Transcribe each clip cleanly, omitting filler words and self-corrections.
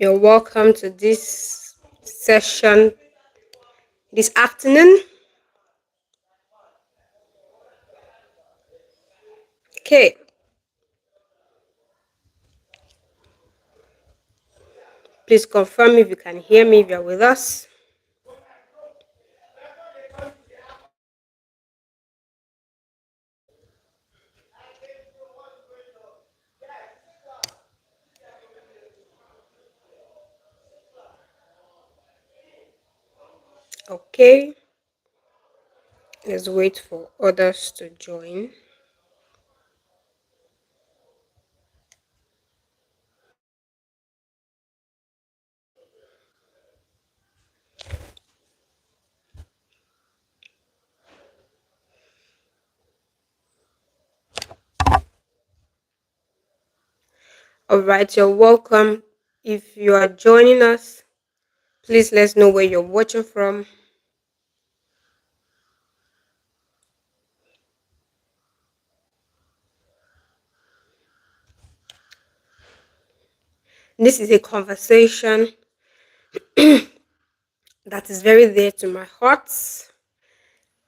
You're welcome to this session this afternoon. Okay, please confirm if you can hear me if you're with us. Okay, let's wait for others to join. All right, you're welcome. If you are joining us, please let us know where you're watching from. This is a conversation that is very dear to my heart,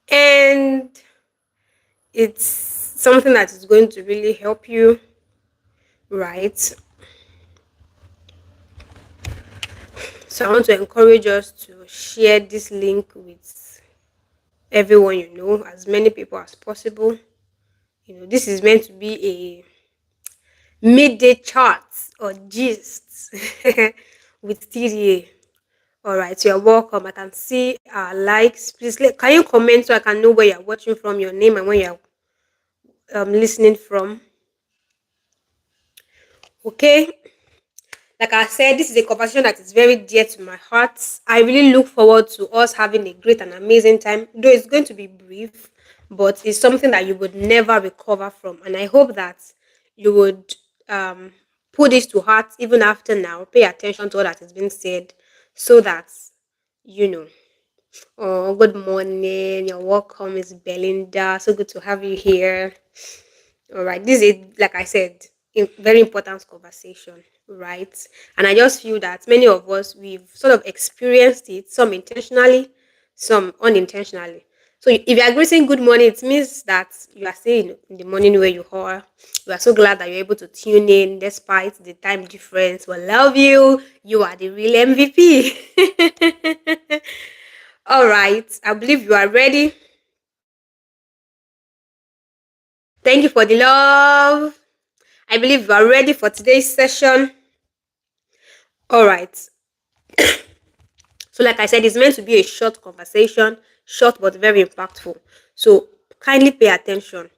and it's something that is going to really help you, right? So I want to encourage us to share this link with everyone you know, as many people as possible. This is meant to be a midday chat or gist with TDA. All right, so you're welcome. I can see our likes. Please, can you comment so I can know where you're watching from, your name, and where you're listening from? Okay. Like I said, this is a conversation that is very dear to my heart. I really look forward to us having a great and amazing time. Though it's going to be brief, but it's something that you would never recover from. And I hope that you would put this to heart even after now. Pay attention to what that is being said so that you know. Oh, good morning. You're welcome, Miss Belinda. So good to have you here. All right, this is like I said, a very important conversation, right? And I just feel that many of us we've sort of experienced it, some intentionally, some unintentionally. So if you are greeting good morning, it means that you are saying in the morning where you are. We are so glad that you're able to tune in despite the time difference. We love you. You are the real MVP. All right, I believe you are ready. Thank you for the love. I believe you are ready for today's session. All right. So, like I said, it's meant to be a short conversation, short but very impactful. So, kindly pay attention.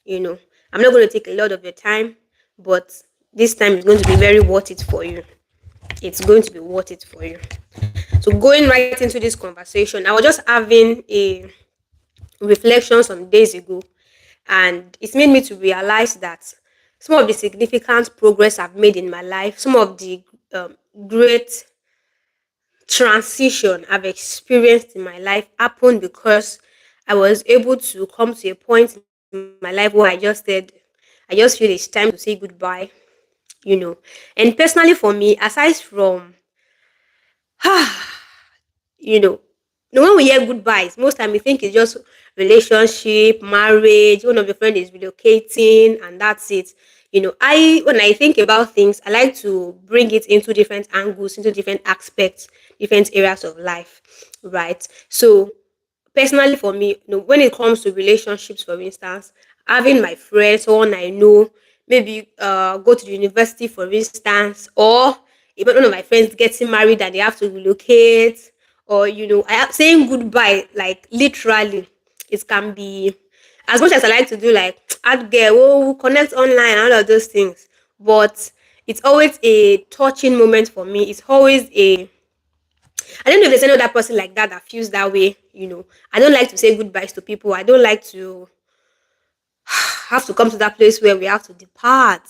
I'm not going to take a lot of your time, but this time is going to be very worth it for you. It's going to be worth it for you. So, going right into this conversation, I was just having a reflection some days ago, and it made me to realize that some of the significant progress I've made in my life, some of the great transition I've experienced in my life happened because I was able to come to a point in my life where I just feel it's time to say goodbye, you know. And personally for me, aside from you know, when we hear goodbyes, most time we think it's just relationship, marriage, one of your friend is relocating, and that's it. I when I think about things, I like to bring it into different angles, into different aspects, different areas of life, right? So personally for me, when it comes to relationships, for instance, having my friends, someone I know, maybe go to the university, for instance, or even one of my friends getting married and they have to relocate, or saying goodbye, like literally, it can be as much as I like to do like add girl, oh, connect online and all of those things, but it's always a touching moment for me. It's always a I don't know if there's any other person like that feels that way. I don't like to say goodbyes to people. I don't like to have to come to that place where we have to depart.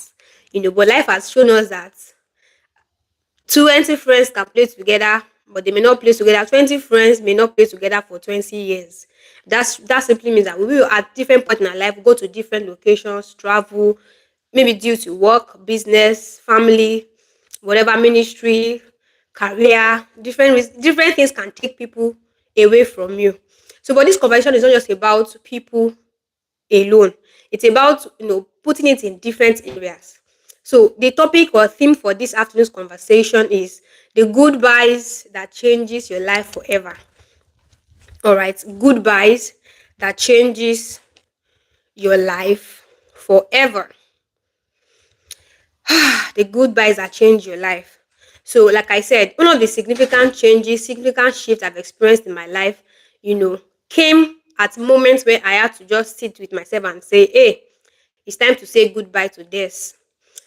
But life has shown us that 20 friends can play together, but they may not play together. 20 friends may not play together for 20 years. That simply means that we will at different points in our life go to different locations, travel, maybe due to work, business, family, whatever ministry. career, different things can take people away from you. So, but this conversation is not just about people alone. It's about putting it in different areas. So the topic or theme for this afternoon's conversation is the goodbyes that changes your life forever. All right, goodbyes that changes your life forever. The goodbyes that change your life. So, like I said, one of the significant changes, significant shifts I've experienced in my life, you know, came at moments where I had to just sit with myself and say, hey, it's time to say goodbye to this.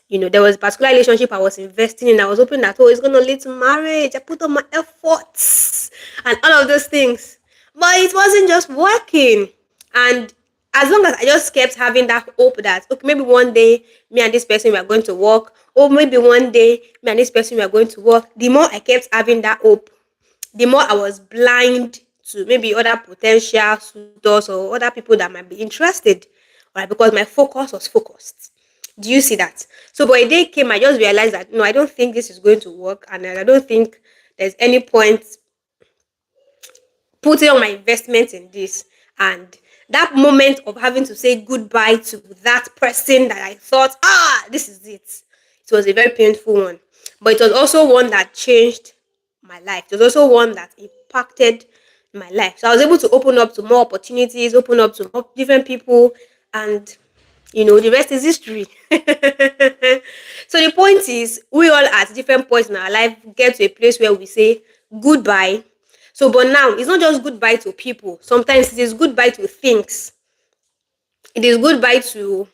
There was a particular relationship I was investing in. I was hoping that, oh, it's going to lead to marriage. I put on my efforts and all of those things. But it wasn't just working. And as long as I just kept having that hope that, okay, maybe one day me and this person we are going to work, or maybe one day me and this person we are going to work, the more I kept having that hope, the more I was blind to maybe other potential suitors or other people that might be interested, right? Because my focus was focused. Do you see that? So, but a day came, I just realized that no, I don't think this is going to work, and I don't think there's any point putting all my investment in this. And that moment of having to say goodbye to that person that I thought, this is it. It was a very painful one. But it was also one that changed my life. It was also one that impacted my life. So I was able to open up to more opportunities, open up to more different people, and the rest is history. So the point is, we all at different points in our life get to a place where we say goodbye. So, but now it's not just goodbye to people. Sometimes it is goodbye to things. It is goodbye to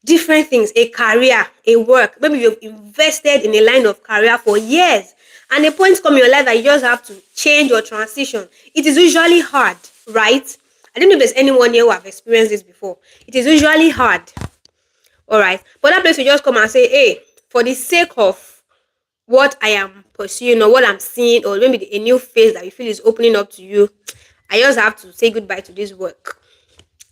different things, a career, a work. Maybe you've invested in a line of career for years, and a point come in your life that you just have to change or transition. It is usually hard, right? I don't know if there's anyone here who have experienced this before. It is usually hard, all right. But that place you just come and say, hey, for the sake of what I am pursuing or what I'm seeing, or maybe a new phase that you feel is opening up to you, I just have to say goodbye to this work.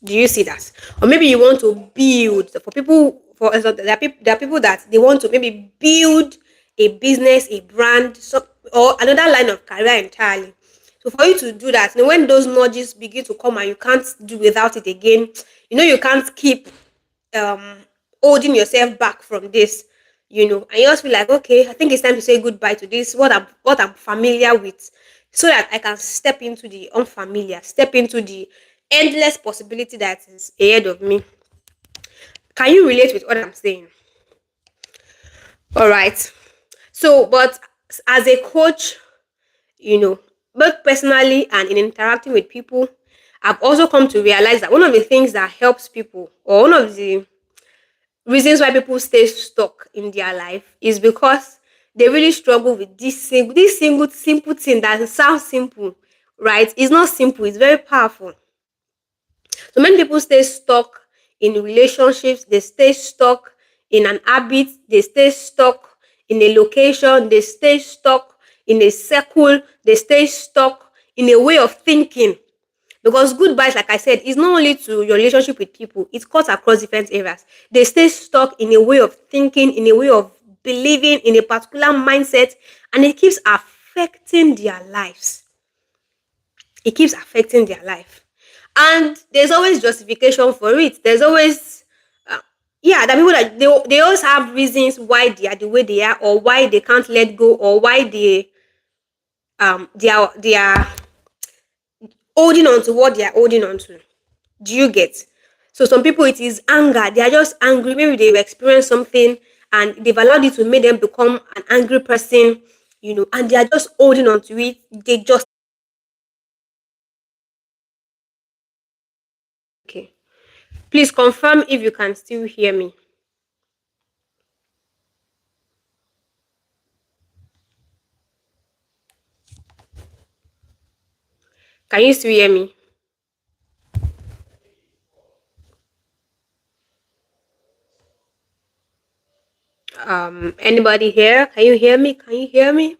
Do you see that? Or maybe you want to build for people. For example, there are people that they want to maybe build a business, a brand, or another line of career entirely. So for you to do that, when those nudges begin to come and you can't do without it again, you can't keep um holding yourself back from this. And you just feel like, okay, I think it's time to say goodbye to this, what I'm familiar with, so that I can step into the unfamiliar, step into the endless possibility that is ahead of me. Can you relate with what I'm saying? All right. So, but as a coach, both personally and in interacting with people, I've also come to realize that one of the things that helps people, or one of the reasons why people stay stuck in their life, is because they really struggle with this single simple thing that sounds simple, right? It's not simple, it's very powerful. So many people stay stuck in relationships, they stay stuck in an habit, they stay stuck in a location, they stay stuck in a circle, they stay stuck in a way of thinking. Because goodbyes, like I said, is not only to your relationship with people, it cuts across different areas. They stay stuck in a way of thinking, in a way of believing, in a particular mindset, and it keeps affecting their lives. It keeps affecting their life. And there's always justification for it. There's always, uh, yeah, the people that they always have reasons why they are the way they are, or why they can't let go, or why they are holding on to what they are holding on to. Do you get? So some people it is anger. They are just angry. Maybe they've experienced something and they've allowed it to make them become an angry person, and they are just holding on to it. They just okay. Please confirm if you can still hear me. Can you still hear me? Anybody here? Can you hear me? Can you hear me?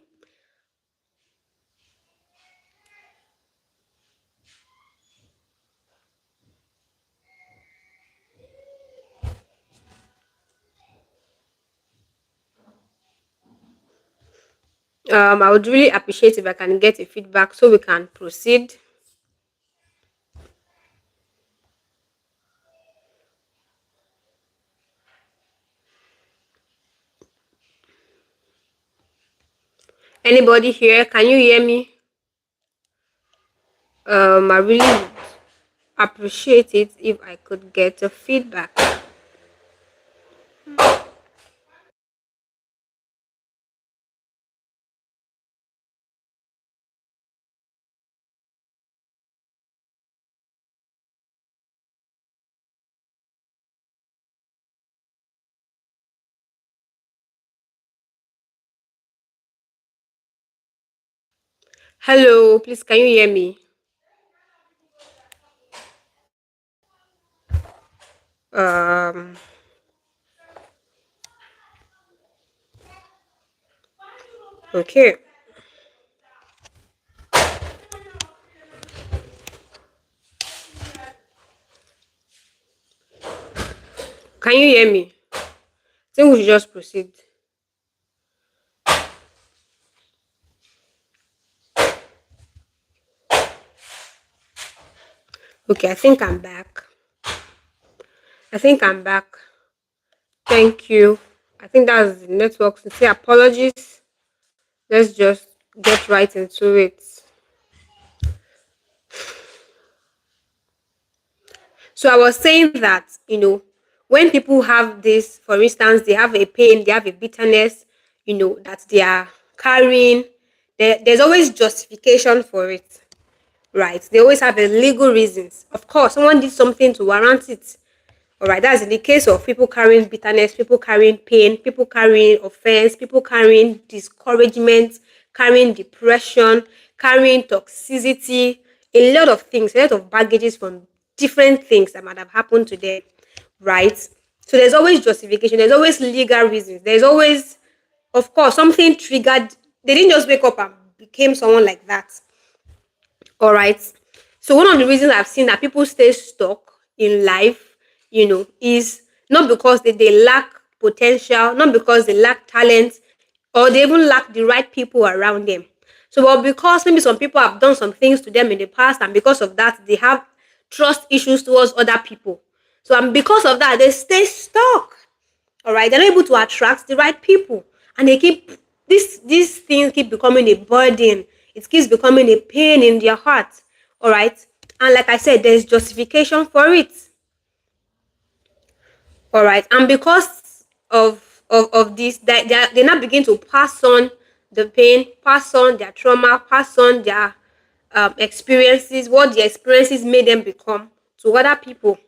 I would really appreciate if I can get a feedback so we can proceed. Anybody here? Can you hear me? I really would appreciate it if I could get a feedback. Hello, please can you hear me? Um, okay. Can you hear me? I think we should just proceed. Okay, I think I'm back. I think I'm back. Thank you. I think that's the network. To say apologies. Let's just get right into it. So I was saying that, when people have this, for instance, they have a pain, they have a bitterness, that they are carrying, there's always justification for it, right? They always have a legal reasons. Of course, someone did something to warrant it. All right, that's in the case of people carrying bitterness, people carrying pain, people carrying offense, people carrying discouragement, carrying depression, carrying toxicity, a lot of things, a lot of baggages from different things that might have happened to them, right? So there's always justification, there's always legal reasons, there's always, of course, something triggered. They didn't just wake up and became someone like that. All right. So one of the reasons I've seen that people stay stuck in life, is not because they lack potential, not because they lack talent, or they even lack the right people around them. So, but because maybe some people have done some things to them in the past, and because of that, they have trust issues towards other people. So, and because of that, they stay stuck. All right, they're not able to attract the right people, and they keep these things keep becoming a burden. It keeps becoming a pain in their heart. All right, and like I said, there's justification for it. All right, and because of this, they now begin to pass on the pain, pass on their trauma, pass on their experiences, what the experiences made them become to other people.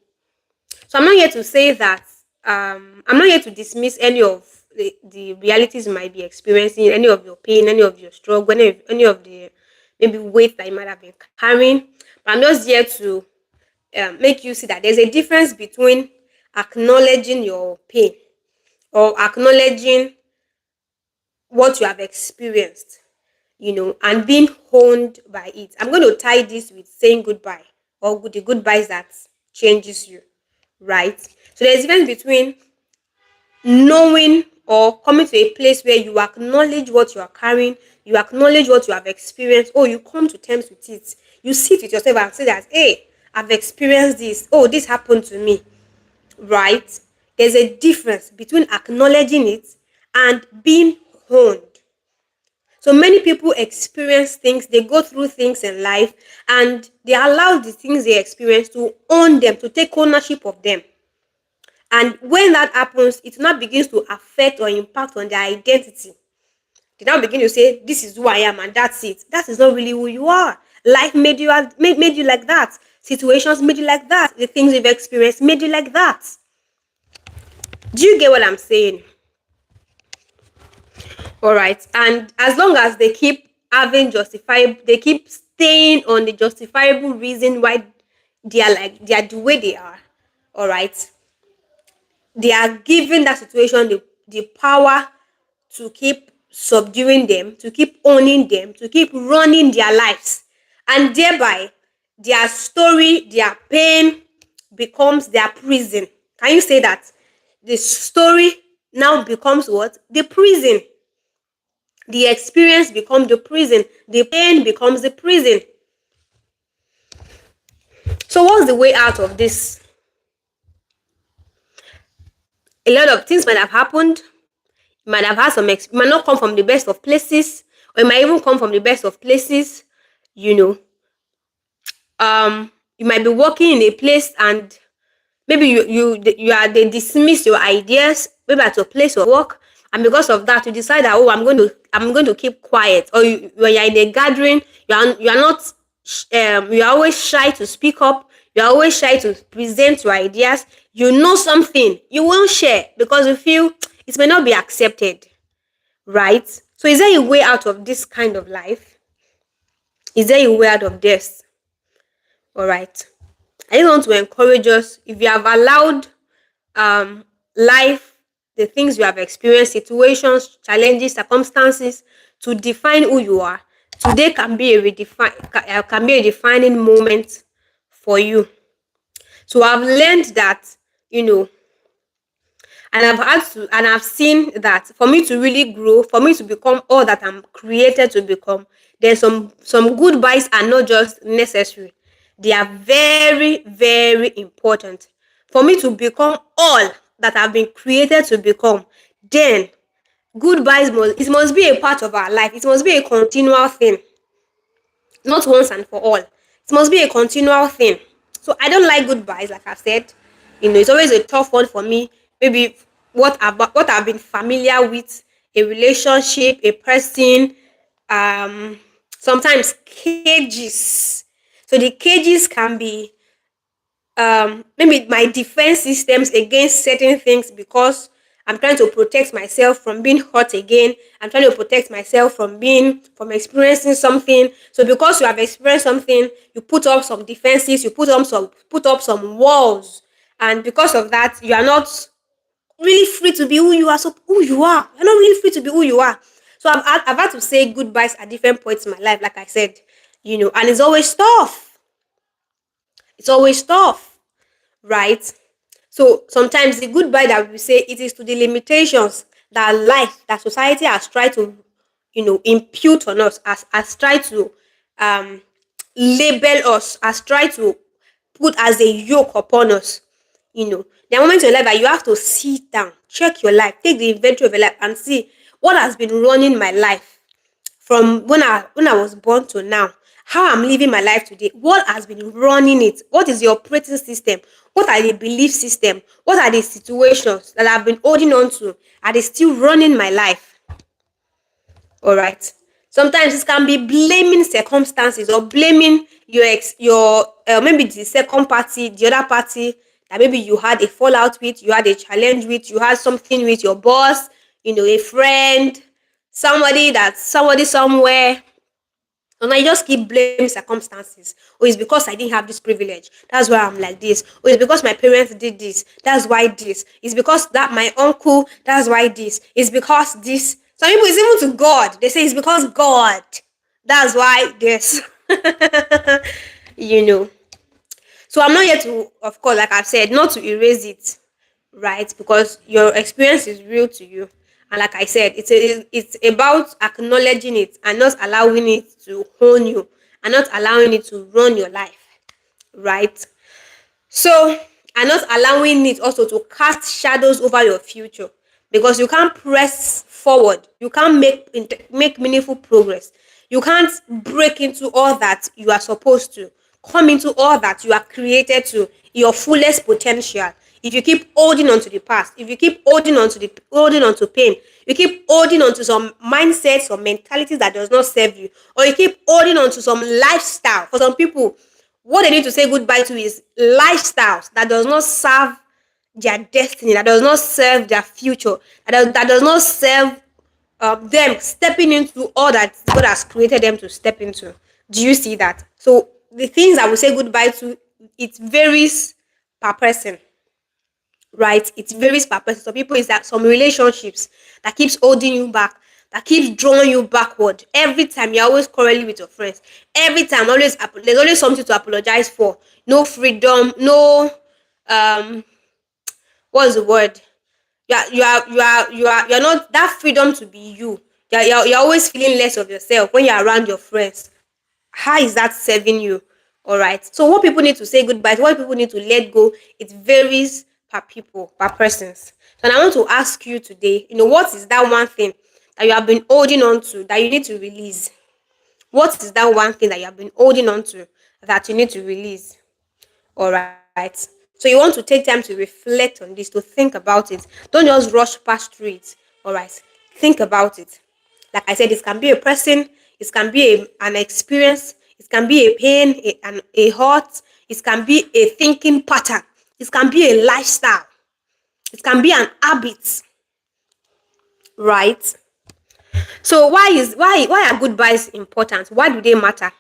So I'm not here to say that I'm not here to dismiss any of the realities you might be experiencing, any of your pain, any of your struggle, any of the maybe weight that you might have been carrying. But I'm just here to make you see that there's a difference between acknowledging your pain or acknowledging what you have experienced, and being honed by it. I'm going to tie this with saying goodbye or the goodbyes that changes you, right? So there's a difference between knowing or coming to a place where you acknowledge what you are carrying, you acknowledge what you have experienced, oh, you come to terms with it. You sit with yourself and say that, hey, I've experienced this. Oh, this happened to me, right? There's a difference between acknowledging it and being honed. So many people experience things, they go through things in life, and they allow the things they experience to own them, to take ownership of them. And when that happens, it now begins to affect or impact on their identity. They now begin to say, this is who I am, and that's it. That is not really who you are. Life made you like that. Situations made you like that. The things you've experienced made you like that. Do you get what I'm saying? All right. And as long as they keep they keep staying on the justifiable reason why they are the way they are. All right. They are giving that situation the power to keep subduing them, to keep owning them, to keep running their lives. And thereby, their story, their pain becomes their prison. Can you say that? The story now becomes what? The prison. The experience becomes the prison. The pain becomes the prison. So what's the way out of this? A lot of things might have happened. You might have had might not come from the best of places, or it might even come from the best of places. You know, you might be working in a place and maybe they dismiss your ideas maybe at your place of work, and because of that you decide that, oh, I'm going to keep quiet. Or when you're in a gathering, you are not you are always shy to speak up. You are always shy to present your ideas. You know something, you won't share because you feel it may not be accepted, right? So is there a way out of this kind of life? Is there a way out of this? All right, I just want to encourage us, if you have allowed life, the things you have experienced, situations, challenges, circumstances to define who you are, today can be a defining moment for you. So I've learned that, you know, and I've seen that for me to really grow, for me to become all that I'm created to become, there's some goodbyes are not just necessary. They are very, very important. For me to become all that I've been created to become, then goodbyes must be a part of our life. It must be a continual thing, not once and for all. It must be a continual thing. So I don't like goodbyes, like I've said. It's always a tough one for me. Maybe what I've been familiar with, a relationship, a person, um, sometimes cages. So the cages can be maybe my defense systems against certain things, because I'm trying to protect myself from being hurt again. I'm trying to protect myself from experiencing something. So because you have experienced something, you put up some defenses, you put up some walls, and because of that, you are not really free to be who you are. So who you are, you're not really free to be who you are. So I've had to say goodbyes at different points in my life, like I said, and it's always tough. It's always tough, right? So sometimes the goodbye that we say, it is to the limitations that life, that society has tried to, impute on us, has tried to um, label us, has tried to put as a yoke upon us. There are moments in your life that you have to sit down, check your life, take the inventory of your life, and see what has been running my life from when I was born to now, how I'm living my life today, what has been running it, what is the operating system, what are the belief system, what are the situations that I've been holding on to, are they still running my life? All right. Sometimes it can be blaming circumstances or blaming your maybe the second party, the other party that maybe you had a fallout with, you had a challenge with, you had something with your boss, a friend, somebody somewhere. And I just keep blaming circumstances. Oh, it's because I didn't have this privilege. That's why I'm like this. Oh, it's because my parents did this. That's why this. It's because that my uncle, that's why this. It's because this. Some people, it's even to God. They say it's because God. That's why this. you know. So I'm not here to, of course, like I've said, not to erase it, right? Because your experience is real to you. And like I said, it's about acknowledging it and not allowing it to own you, and not allowing it to run your life, right? So, and not allowing it also to cast shadows over your future, because you can't press forward, you can't make meaningful progress, you can't break into all that you are supposed to, come into all that you are created to, your fullest potential. If you keep holding on to the past, if you keep holding on to pain, you keep holding on to some mindsets or mentalities that does not serve you, or you keep holding on to some lifestyle. For some people, what they need to say goodbye to is lifestyles that does not serve their destiny, that does not serve their future, that does not serve them stepping into all that God has created them to step into. Do you see that? So the things I will say goodbye to, it varies per person, right? It varies per person. Some people, is that some relationships that keeps holding you back, that keeps drawing you backward. Every time you're always quarreling with your friends. Every time, there's always something to apologize for. No freedom, no what's the word? You're not that freedom to be you. You're always feeling less of yourself when you're around your friends. How is that serving you? All right. So what people need to say goodbye to, what people need to let go, it varies per people, per persons. So and I want to ask you today, what is that one thing that you have been holding on to that you need to release? What is that one thing that you have been holding on to that you need to release? All right. So you want to take time to reflect on this, to think about it. Don't just rush past through it. All right. Think about it. Like I said, it can be a person, it can be an experience, it can be a pain, a hurt, it can be a thinking pattern, it can be a lifestyle, it can be an habit, right? So why are goodbyes important? Why do they matter?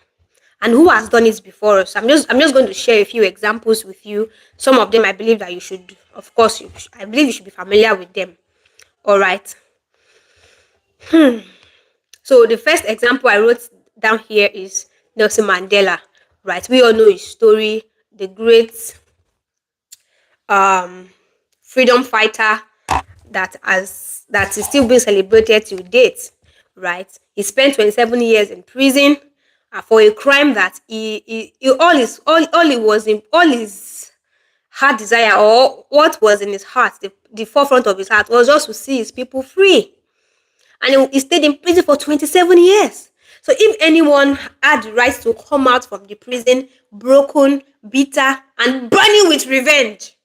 And who has done it before us? I'm just going to share a few examples with you. Some of them I believe that you should, of course, I believe you should be familiar with them. All right. So the first example I wrote down here is Nelson Mandela. Right. We all know his story, the great um freedom fighter that is still being celebrated to date. Right. He spent 27 years in prison for a crime that he all he was in all his heart desire, or what was in his heart, the forefront of his heart, was just to see his people free. And he stayed in prison for 27 years. So if anyone had the right to come out from the prison broken, bitter, and burning with revenge,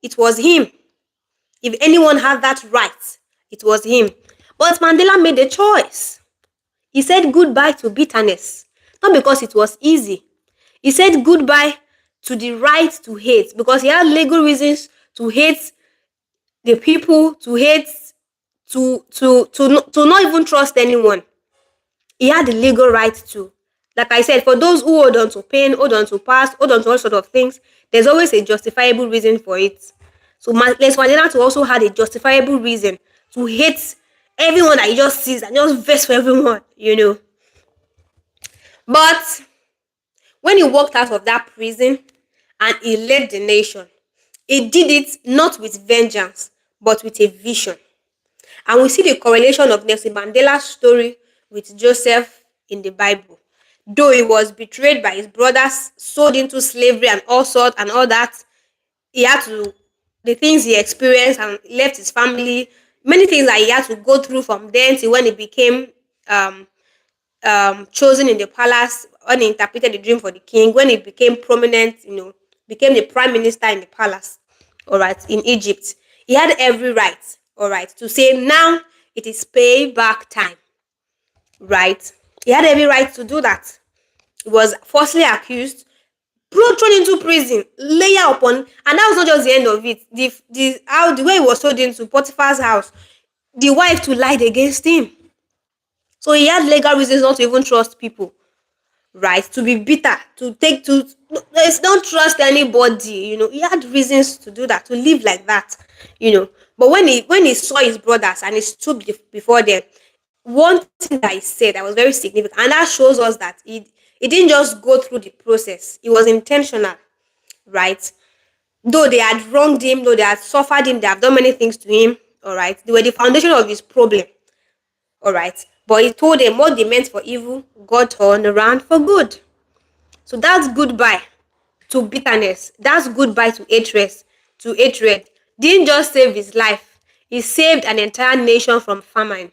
it was him. If anyone had that right, it was him. But Mandela made a choice. He said goodbye to bitterness, not because it was easy. He said goodbye to the right to hate, because he had legal reasons to hate the people, to hate, to not even trust anyone. He had the legal right to. Like I said, for those who hold on to pain, hold on to past, hold on to all sort of things, there's always a justifiable reason for it. So Les Mandela to also had a justifiable reason to hate everyone that he just sees and just vex for everyone. But when he walked out of that prison and he led the nation, he did it not with vengeance, but with a vision. And we see the correlation of Nelson Mandela's story with Joseph in the Bible. Though he was betrayed by his brothers, sold into slavery and all sorts and all that, he had to, the things he experienced and left his family, many things that he had to go through from then till when he became um, chosen in the palace, when he interpreted the dream for the king, when he became prominent, became the prime minister in the palace, all right, in Egypt. He had every right, all right, to say now it is payback time, right? He had every right to do that. He was falsely accused, thrown into prison, layer upon, and that was not just the end of it. The way he was sold into Potiphar's house, the wife to lied against him. So he had legal reasons not to even trust people, right? To be bitter, to take to don't trust anybody. He had reasons to do that, to live like that. But when he saw his brothers and he stood before them, one thing that he said that was very significant, and that shows us that he didn't just go through the process. It was intentional, right? Though they had wronged him, though they had suffered him, they have done many things to him. All right, they were the foundation of his problem. All right, but he told them what they meant for evil, God turned around for good. So that's goodbye to bitterness. That's goodbye to hatred. To hatred. Didn't just save his life. He saved an entire nation from famine.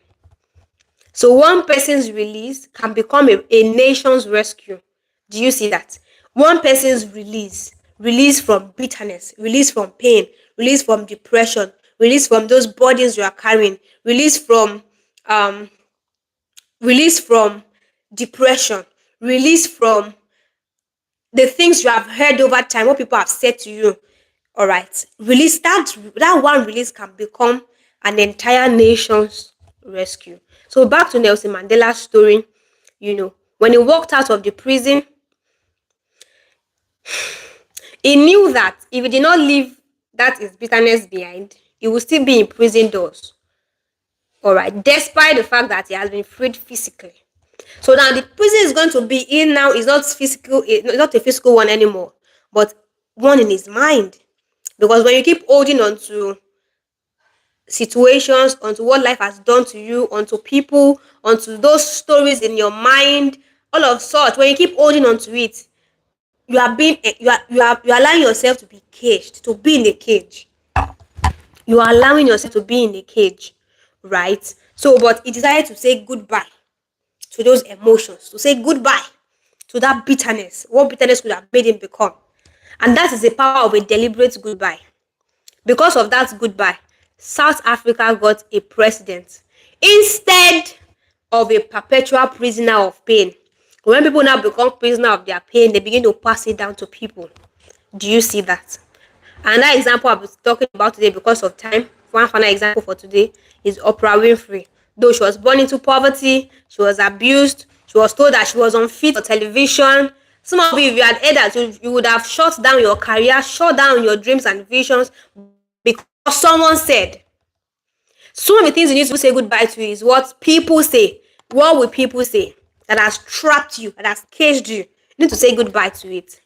So one person's release can become a nation's rescue. Do you see that? One person's release from bitterness, release from pain, release from depression, release from those burdens you are carrying, um, release from depression, release from the things you have heard over time, what people have said to you. All right, release that one release can become an entire nation's rescue. So back to Nelson Mandela's story, when he walked out of the prison, he knew that if he did not leave that his bitterness behind, he would still be in prison doors. All right, despite the fact that he has been freed physically. So now the prison is going to be in now is not physical, it's not a physical one anymore, but one in his mind. Because when you keep holding on to situations, onto what life has done to you, onto people, onto those stories in your mind, all of sorts. When you keep holding on to it, you are allowing yourself to be caged, to be in a cage. You are allowing yourself to be in a cage, right? So, but he decided to say goodbye to those emotions, to say goodbye to that bitterness, what bitterness could have made him become. And that is the power of a deliberate goodbye. Because of that goodbye, South Africa got a president instead of a perpetual prisoner of pain. When people now become prisoner of their pain, they begin to pass it down to people. Do you see that? Another example I'll be talking about today because of time. One final example for today is Oprah Winfrey. Though she was born into poverty, she was abused, she was told that she was unfit for television. Some of you, if you had heard that, you would have shut down your career, shut down your dreams and visions because someone said. Some of the things you need to say goodbye to is what people say. What will people say that has trapped you, that has caged you? You need to say goodbye to it.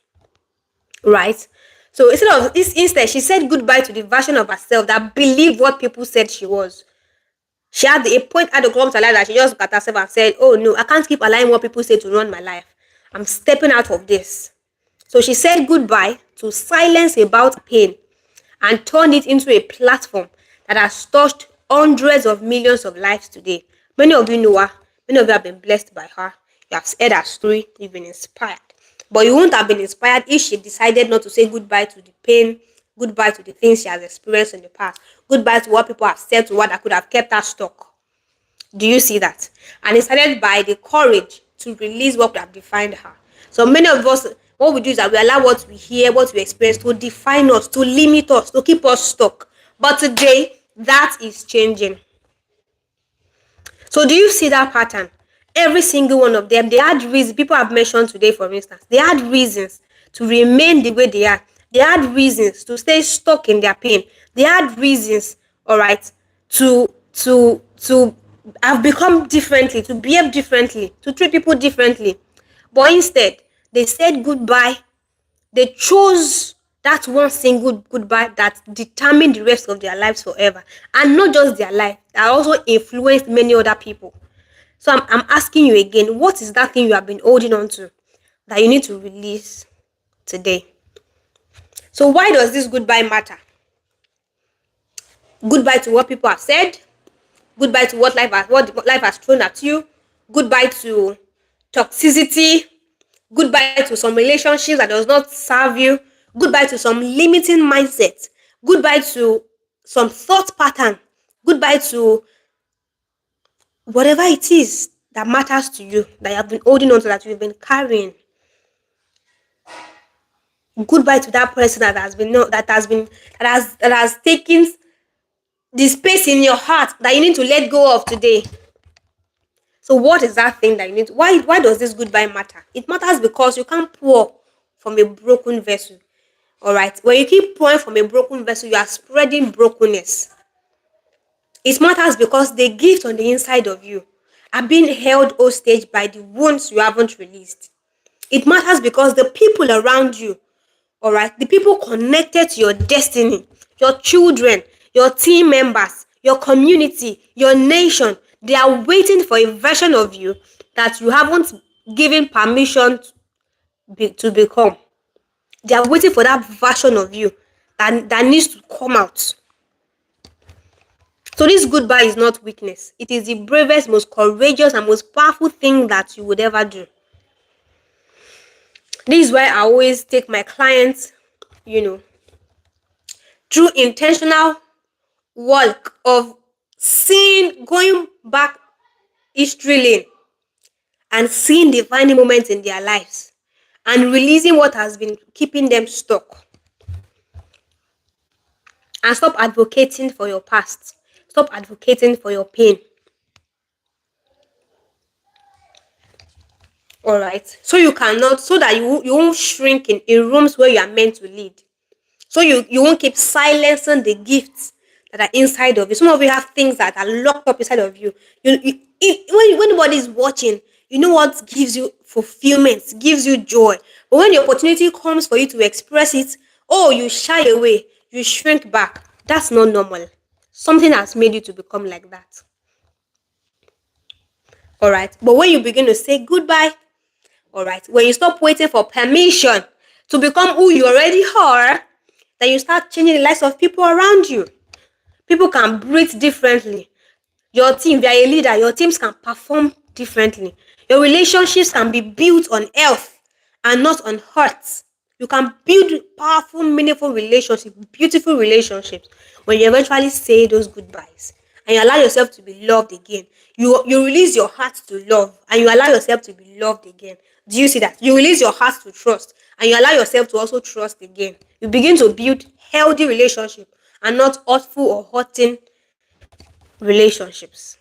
Right? So instead, she said goodbye to the version of herself that believed what people said she was. She had a point at the come to her life that she just looked at herself and said, "Oh no, I can't keep allowing what people say to run my life. I'm stepping out of this." So she said goodbye to silence about pain and turned it into a platform that has touched hundreds of millions of lives today. Many of you know her. Many of you have been blessed by her. You have heard her story. You've been inspired. But you wouldn't have been inspired if she decided not to say goodbye to the pain, goodbye to the things she has experienced in the past, goodbye to what people have said to her that could have kept her stuck. Do you see that? And it started by the courage to release what would have defined her. So many of us, what we do is that we allow what we hear, what we experience to define us, to limit us, to keep us stuck. But today, that is changing. So do you see that pattern? Every single one of them, they had reasons. People have mentioned today, for instance, they had reasons to remain the way they are. They had reasons to stay stuck in their pain. They had reasons, all right, to have become differently, to behave differently, to treat people differently. But instead, they said goodbye. They chose that one single goodbye that determined the rest of their lives forever. And not just their life, that also influenced many other people. So I'm asking you again, what is that thing you have been holding on to that you need to release today? So why does this goodbye matter? Goodbye to what people have said, goodbye to what life has thrown at you, goodbye to toxicity, goodbye to some relationships that does not serve you, goodbye to some limiting mindset, goodbye to some thought pattern, goodbye to whatever it is that matters to you, that you have been holding on to, that you've been carrying. Goodbye to that person that has taken the space in your heart that you need to let go of today. So what is that thing that you need to, why does this goodbye matter? It matters because you can't pour from a broken vessel. All right, when you keep pouring from a broken vessel, you are spreading brokenness. It matters because the gift on the inside of you are being held hostage by the wounds you haven't released. It matters because the people around you, all right, the people connected to your destiny, your children, your team members, your community, your nation, they are waiting for a version of you that you haven't given permission to become. They are waiting for that version of you that needs to come out. So this goodbye is not weakness. It is the bravest, most courageous, and most powerful thing that you would ever do. This is why I always take my clients, through intentional work of going back history lane and seeing defining moments in their lives and releasing what has been keeping them stuck. And stop advocating for your past. Stop advocating for your pain. All right. So that you won't shrink in rooms where you are meant to lead. So you won't keep silencing the gifts that are inside of you. Some of you have things that are locked up inside of you. When nobody is watching, you know what gives you fulfillment, gives you joy. But when the opportunity comes for you to express it, you shy away, you shrink back. That's not normal. Something has made you to become like that. All right. But when you begin to say goodbye, all right, when you stop waiting for permission to become who you already are, then you start changing the lives of people around you. People can breathe differently. Your team, if you are a leader, your teams can perform differently. Your relationships can be built on health and not on hurt. You can build powerful, meaningful relationships, beautiful relationships when you eventually say those goodbyes and you allow yourself to be loved again. You release your heart to love and you allow yourself to be loved again. Do you see that? You release your heart to trust and you allow yourself to also trust again. You begin to build healthy relationship and not hurtful or hurting relationships.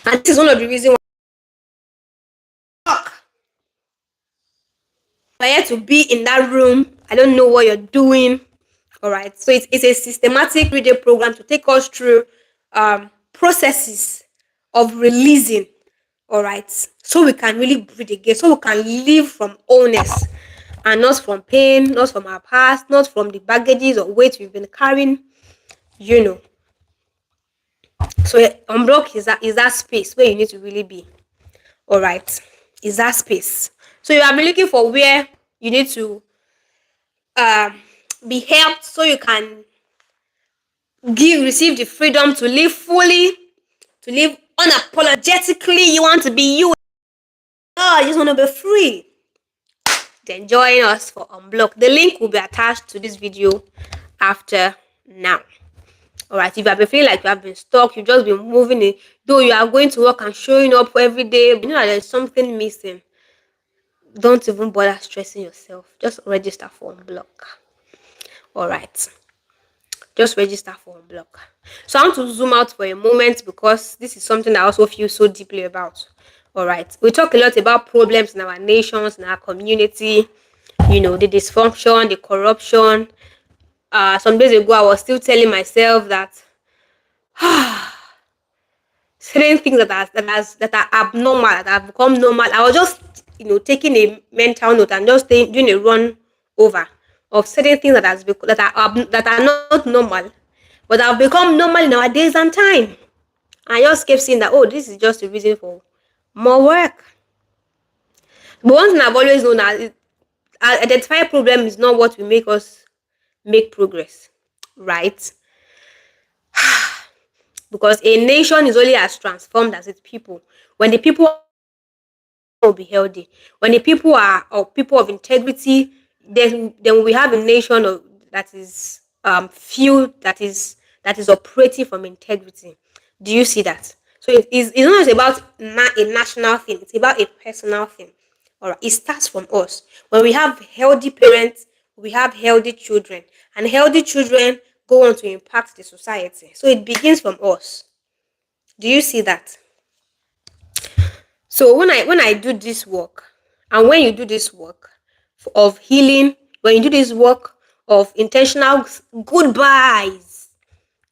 And this is one of the reasons why you're here to be in that room. I don't know what you're doing. All right. So it's a systematic reading program to take us through processes of releasing. All right. So we can really breathe again. So we can live from wholeness and not from pain, not from our past, not from the baggages or weight we've been carrying. You know. So unblock is that space where you need to really be. All right, is that space. So you have been looking for where you need to um be helped so you can receive the freedom to live fully, to live unapologetically. You want to be you. Oh, you just want to be free. Then join us for Unblock. The link will be attached to this video after now. All right, if you have been feeling like you have been stuck, you've just been moving it, though you are going to work and showing up every day, but you know that there's something missing. Don't even bother stressing yourself. Just register for Unblock. All right. Just register for Unblock. So I want to zoom out for a moment because this is something I also feel so deeply about. All right. We talk a lot about problems in our nations, in our community, the dysfunction, the corruption. Some days ago, I was still telling myself that certain things that are abnormal, that have become normal. I was just taking a mental note and just doing a run over of certain things that are not normal, but have become normal in our days and time. I just kept saying that, oh, this is just a reason for more work. But one thing I've always known that identify problem is not what will make us make progress, right? Because a nation is only as transformed as its people. When the people will be healthy. When the people are people of integrity, then we have a nation that is few that is operating from integrity. Do you see that? So it's not just about a national thing, it's about a personal thing. All right, it starts from us. When we have healthy parents, we have healthy children, and healthy children go on to impact the society. So it begins from us. Do you see that? So when I do this work, and when you do this work of healing, when you do this work of intentional goodbyes,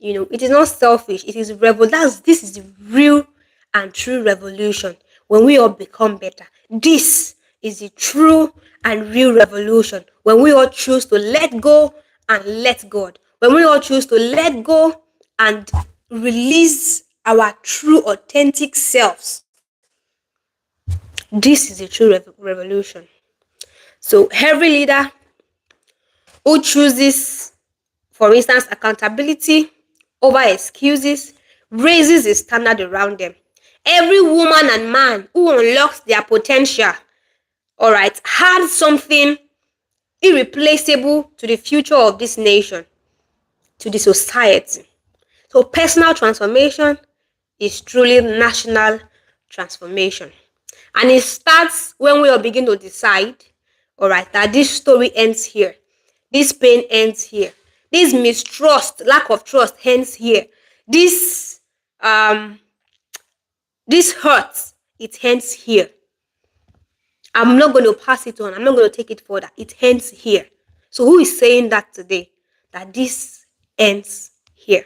it is not selfish. It is this is the real and true revolution. When we all become better, this is the true and real revolution. When we all choose to let go and let God. When we all choose to let go and release our true, authentic selves. This is a true revolution. So every leader who chooses, for instance, accountability over excuses, raises the standard around them. Every woman and man who unlocks their potential, all right, adds something irreplaceable to the future of this nation, to the society. So personal transformation is truly national transformation. And it starts when we all begin to decide, all right, that this story ends here. This pain ends here. This mistrust, lack of trust ends here. Um, this hurt, it ends here. I'm not going to pass it on. I'm not going to take it further. It ends here. So who is saying that today? That this ends here.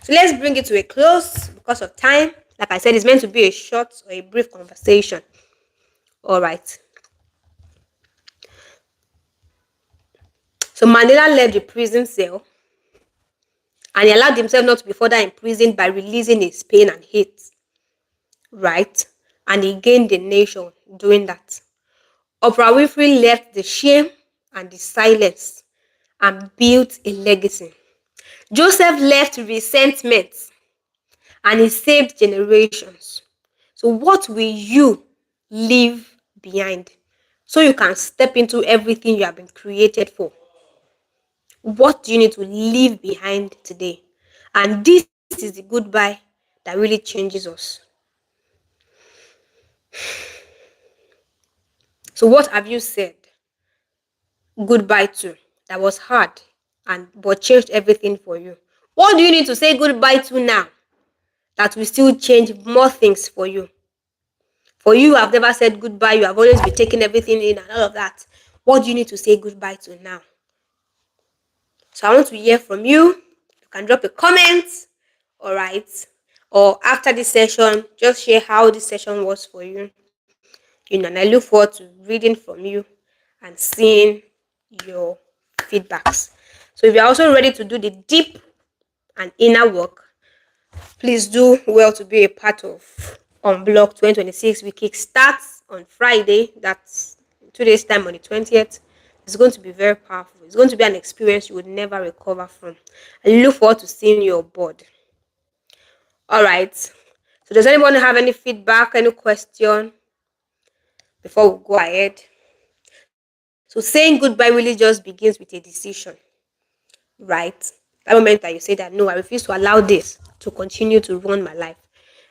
So let's bring it to a close because of time. Like I said, it's meant to be a short or a brief conversation. All right. So Mandela left the prison cell And he allowed himself not to be further imprisoned by releasing his pain and hate, right? And he gained the nation doing that. Oprah Winfrey left the shame and the silence and built a legacy. Joseph left resentment and he saved generations. So, what will you leave behind so you can step into everything you have been created for? What do you need to leave behind today? And this is the goodbye that really changes us. So, what have you said goodbye to that was hard and but changed everything for you? What do you need to say goodbye to now that will still change more things for you? For you, I've never said goodbye. You have always been taking everything in and all of that. What do you need to say goodbye to now? So I want to hear from you. You can drop a comment, all right? Or after this session, just share how this session was for you. And I look forward to reading from you and seeing your feedbacks. So if you're also ready to do the deep and inner work, please do well to be a part of UnBlock 2026. We kick starts on Friday. That's 2 days time on the 20th. It's going to be very powerful. It's going to be an experience you would never recover from. I look forward to seeing you on board. All right. So does anyone have any feedback, any question before we go ahead? So saying goodbye really just begins with a decision, right? That moment that you say that no, I refuse to allow this to continue to run my life.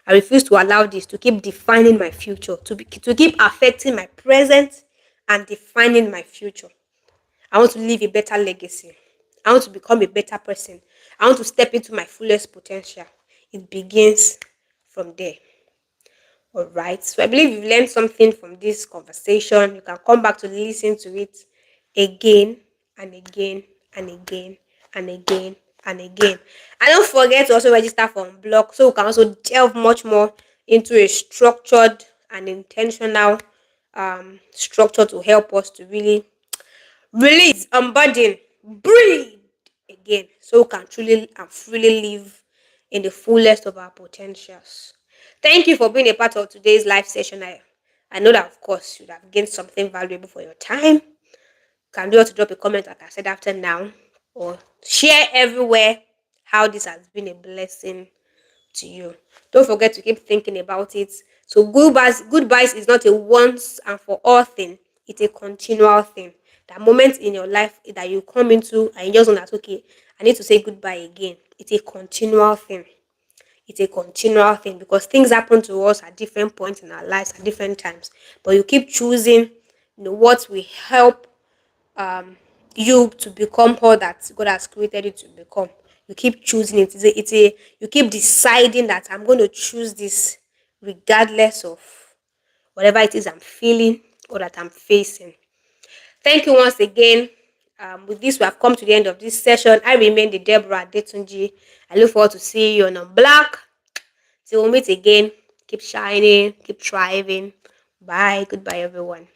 I refuse to allow this to keep defining my future, to keep affecting my present and defining my future. I want to leave a better legacy. I want to become a better person. I want to step into my fullest potential. It begins from there. All right. So I believe you've learned something from this conversation. You can come back to listen to it again and again and again and again and again. And don't forget to also register for UnBlock so we can also delve much more into a structured and intentional structure to help us to really release, unburden, breathe again so we can truly and freely live in the fullest of our potentials. Thank you for being a part of today's live session. I know that, of course, you have gained something valuable for your time. You can do it to drop a comment, like I said, after now, or share everywhere how this has been a blessing to you. Don't forget to keep thinking about it. So goodbyes is not a once and for all thing. It's a continual thing. That moment in your life that you come into and you just know that okay, I need to say goodbye again. It's a continual thing. It's a continual thing because things happen to us at different points in our lives at different times. But you keep choosing, what will help you to become all that God has created you to become. You keep choosing it. You keep deciding that I'm going to choose this regardless of whatever it is I'm feeling or that I'm facing. Thank you once again. With this, we have come to the end of this session. I remain the Deborah Detunji. I look forward to seeing you on UnBlock. Till we meet again. Keep shining, keep thriving. Bye. Goodbye, everyone.